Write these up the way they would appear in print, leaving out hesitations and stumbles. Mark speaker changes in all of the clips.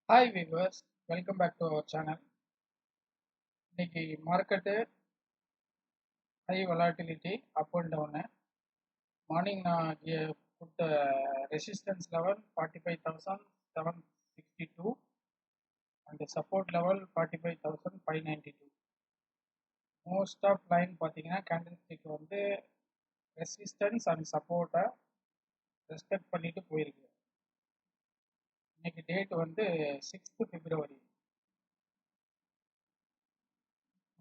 Speaker 1: Hi viewers, welcome back to our channel. இன்னைக்கு market high volatility up and down. Morning நான் கொடுத்த resistance level 45,762 and support level 45,592. Most of line பார்த்தீங்கன்னா candlestick வந்து resistance and சப்போர்ட்டை respect பண்ணிட்டு போயிருக்கு. இன்னைக்கு டேட் வந்து 6th February.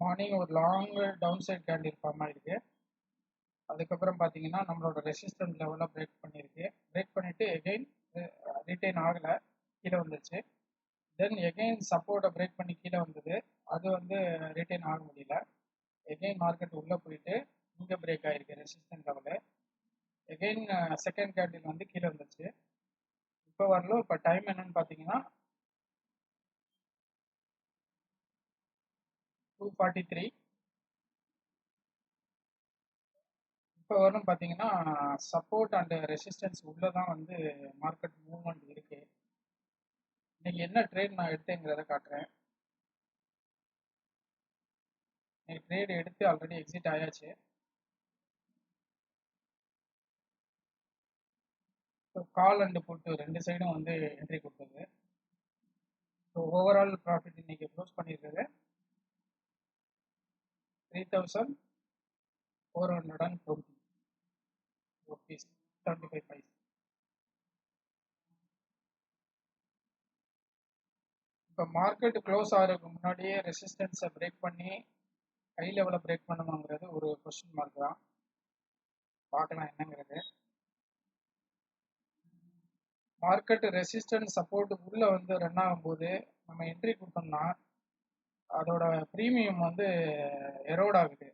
Speaker 1: மார்னிங் ஒரு long down side candle form ஆயிருக்கு. அதுக்கப்புறம் பார்த்தீங்கன்னா நம்மளோட ரெசிஸ்டன்ஸ் லெவலில் பிரேக் பண்ணியிருக்கு. பிரேக் பண்ணிவிட்டு எகெயின் ரிட்டைன் ஆகலை, கீழே வந்துச்சு. தென் எகெயின் சப்போர்ட்டை பிரேக் பண்ணி கீழே வந்தது, அது வந்து ரிட்டைன் ஆக முடியல. எகெயின் மார்க்கெட் உள்ளே போயிட்டு இங்கே பிரேக் ஆகிருக்கு resistance level. Again second candle வந்து கீழே வந்துச்சு. இப்போ வரலும். இப்போ டைம் என்னன்னு பார்த்தீங்கன்னா 2:43. இப்போ வரணும் பார்த்தீங்கன்னா சப்போர்ட் அண்ட் ரெசிஸ்டன்ஸ் உள்ளே தான் வந்து மார்க்கெட் மூவ்மெண்ட் இருக்கு. இன்னைக்கு என்ன ட்ரேட் நான் எடுத்தேங்கிறத காட்டுறேன். ட்ரேட் எடுத்து ஆல்ரெடி எக்ஸிட் ஆயாச்சு. ஸோ கால் அண்ட் புட்டு ரெண்டு சைடும் வந்து என்ட்ரி கொடுத்தது. ஸோ ஓவரால் ப்ராஃபிட் இன்னைக்கு க்ளோஸ் பண்ணியிருக்கிறது 3,420 rupees 75 paise. இப்போ மார்க்கெட் க்ளோஸ் ஆகிறதுக்கு முன்னாடியே ரெசிஸ்டன்ஸை பிரேக் பண்ணி ஹை லெவலில் பிரேக் பண்ணுமாங்கிறது ஒரு கொஸ்டின் மார்க் தான். பார்க்கலாம் என்னங்கிறது. மார்க்கெட் ரெசிஸ்டன்ஸ் சப்போர்ட்டுக்கு உள்ளே வந்து ரன் ஆகும்போது நம்ம என்ட்ரி கொடுத்தோம்னா அதோட ப்ரீமியம் வந்து எரோட் ஆகுது.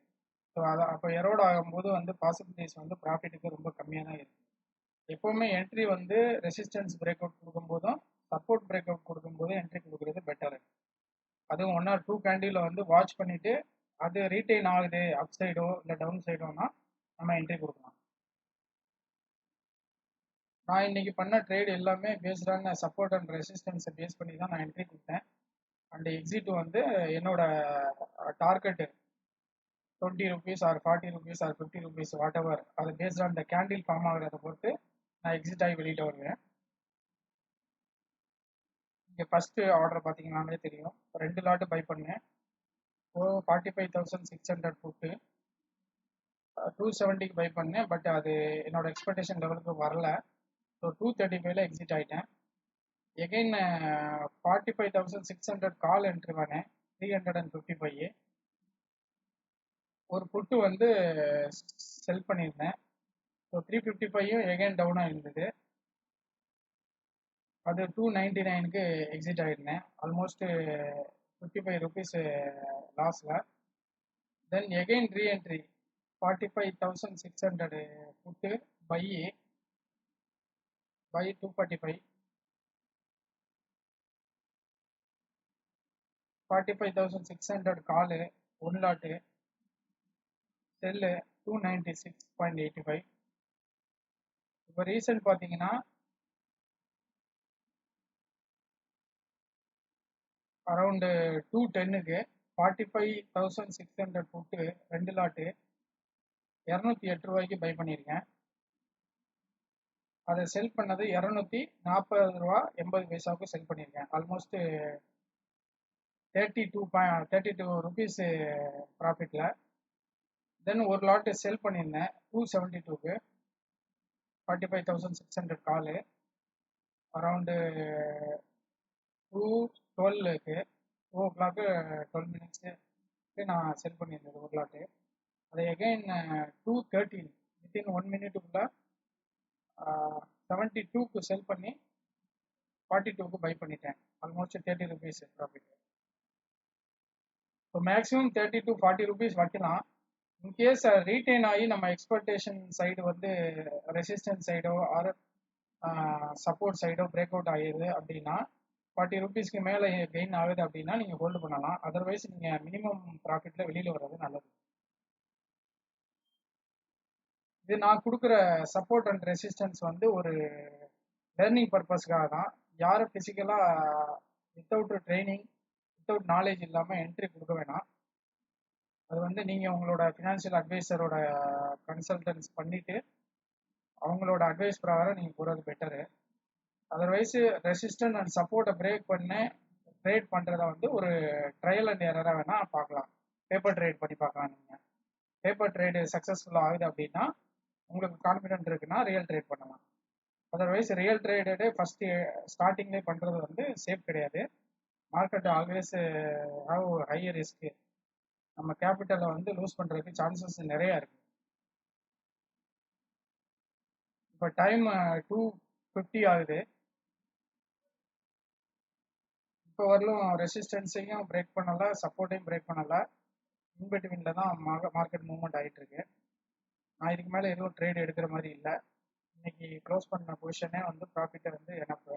Speaker 1: ஸோ அதை அப்போ எரோட் ஆகும்போது வந்து பாசிபிலிட்டிஸ் வந்து ப்ராஃபிட்டுக்கு ரொம்ப கம்மியாக தான் இருக்குது. எப்போவுமே என்ட்ரி வந்து ரெசிஸ்டன்ஸ் பிரேக் அவுட் கொடுக்கும்போதும் சப்போர்ட் பிரேக் அவுட் கொடுக்கும்போது என்ட்ரி கொடுக்குறது பெட்டரு. அதுவும் 1 or 2 கேண்டில் வந்து வாட்ச் பண்ணிவிட்டு அது ரீட்டைன் ஆகுது அப் சைடோ இல்லை டவுன் சைடோனா நம்ம என்ட்ரி கொடுக்கலாம். நான் இன்னைக்கு பண்ண ட்ரேட் எல்லாமே பேஸ்டான சப்போர்ட் அண்ட் ரெசிஸ்டன்ஸை பேஸ் பண்ணி தான் நான் என்ட்ரி கொடுத்தேன். அண்ட் எக்ஸிட் வந்து என்னோட target 20 rupees or 40 rupees or 50 rupees whatever, அது based on the candle form ஆகிறத பொறுத்து நான் எக்ஸிட் ஆகி வெளியிட்டு வருவேன். இங்கே ஃபஸ்ட்டு ஆர்டர் பார்த்தீங்கன்னாலே தெரியும், 2 லாட்டு பை பண்ணேன். 45,600 போட்டு 270க்கு பை பண்ணேன். பட் அது என்னோட எக்ஸ்பெக்டேஷன் லெவலுக்கு வரல. ஸோ 235ல எக்ஸிட் ஆகிட்டேன். எகெயின் 45,600 கால் என்ட்ரி பண்ணேன் 355. ஒரு புட்டு வந்து செல் பண்ணியிருந்தேன். ஸோ 355யும் எகெயின் டவுனாக இருந்தது. அது 299க்கு எக்ஸிட் ஆகிருந்தேன். ஆல்மோஸ்ட் 55 rupees லாஸில். Then again reentry 45,600 put buy 245. 45,600 காலு 1 லாட்டு செல்லு 296.85. இப்போ ரீசன்ட் பார்த்தீங்கன்னா அரௌண்டு 210க்கு 45,600 போட்டு 2 லாட்டு 208 ரூபாய்க்கு பை பண்ணியிருக்கேன். அதை செல் பண்ணது 240 ரூபா 80 பைசாவுக்கு செல் பண்ணியிருக்கேன். Almost 32 rupees ப்ராஃபிட்டில். தென் ஒரு லாட்டு செல் பண்ணியிருந்தேன் 272க்கு 45,600 காலு அரௌண்டு 2:12க்கு 2 o'clock 12 minutesக்கு நான் செல் பண்ணியிருந்தது ஒரு லாட்டு. அதை எகைன் 2:13 வித்தின் 1 minute-க்குள்ள 72க்கு செல் பண்ணி 42க்கு பை பண்ணிட்டேன். Almost 30 rupees profit. So maximum 30 to 40 rupees வைக்கலாம். இன்கேஸ் ரீட்டைன் ஆகி நம்ம எக்ஸ்பெக்டேஷன் சைடு வந்து ரெசிஸ்டன்ஸ் சைடோ ஆர் சப்போர்ட் சைடோ பிரேக் அவுட் ஆகிடுது அப்படின்னா 40 rupeesக்கு மேலே கெயின் ஆகுது அப்படின்னா நீங்கள் ஹோல்டு பண்ணலாம். அதர்வைஸ் நீங்கள் மினிமம் ப்ராஃபிட்டில் வெளியில் வர்றது நல்லது. இது நான் கொடுக்குற சப்போர்ட் அண்ட் ரெசிஸ்டன்ஸ் வந்து ஒரு லேர்னிங் பர்பஸ்க்காக தான். யார் ஃபிசிக்கலாக வித்தவுட் ட்ரைனிங், வித்தவுட் நாலேஜ் இல்லாமல் என்ட்ரி கொடுக்க வேணாம். அது வந்து நீங்கள் உங்களோட ஃபினான்ஷியல் அட்வைசரோட கன்சல்டன்ஸ் பண்ணிவிட்டு அவங்களோட அட்வைஸ் பிரகாரம் நீங்கள் போகிறது பெட்டரு. அதர்வைஸ் ரெசிஸ்டன்ட் அண்ட் சப்போர்ட்டை பிரேக் பண்ணி ட்ரேட் பண்ணுறத வந்து ஒரு ட்ரையல் அண்ட் எரராக வேணால் பார்க்கலாம். பேப்பர் ட்ரேட் பண்ணி பார்க்கலாம். நீங்கள் பேப்பர் ட்ரேடு சக்ஸஸ்ஃபுல்லாக ஆகுது அப்படின்னா உங்களுக்கு கான்ஃபிடென்ட் இருக்குன்னா ரியல் ட்ரேட் பண்ணலாம். அதர்வைஸ் ரியல் ட்ரேடு ஃபஸ்ட்டு ஸ்டார்டிங்லேயே பண்ணுறது வந்து சேஃப் கிடையாது. Market always have higher risk. நம்ம கேபிட்டலை வந்து லூஸ் பண்ணுறதுக்கு சான்சஸ் நிறையா இருக்குது. இப்போ டைம் 2:50 ஆகுது. இப்போ வரலும் ரெசிஸ்டன்ஸையும் பிரேக் பண்ணலை, சப்போர்ட்டையும் பிரேக் பண்ணலை. இன்பிட்வீனில் தான் மார்க்கெட் மூவ்மெண்ட் ஆகிட்டு இருக்கு. நான் இதுக்கு மேலே எதுவும் ட்ரேட் எடுக்கிற மாதிரி இல்லை. இன்னைக்கு க்ளோஸ் பண்ண பொசிஷனே வந்து ப்ராஃபிட்டை வந்து எனக்கு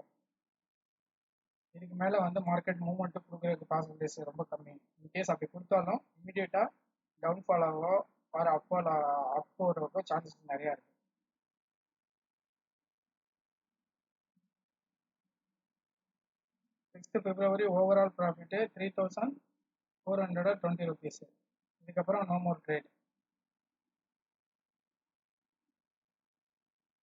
Speaker 1: இதுக்கு மேலே வந்து மார்க்கெட் மூவ்மெண்ட்டு கொடுக்குறதுக்கு பாசிபிலிட்டிஸ் ரொம்ப கம்மி. இன்கேஸ் அப்படி கொடுத்தாலும் இமீடியட்டாக டவுன்ஃபால் ஆகவோ ஆர் அப் போகிறதுக்கோ சான்சஸ் நிறையா இருக்குது. 6th February overall profit 3,420 rupees. இதுக்கப்புறம் நோ மோர் ட்ரேட்.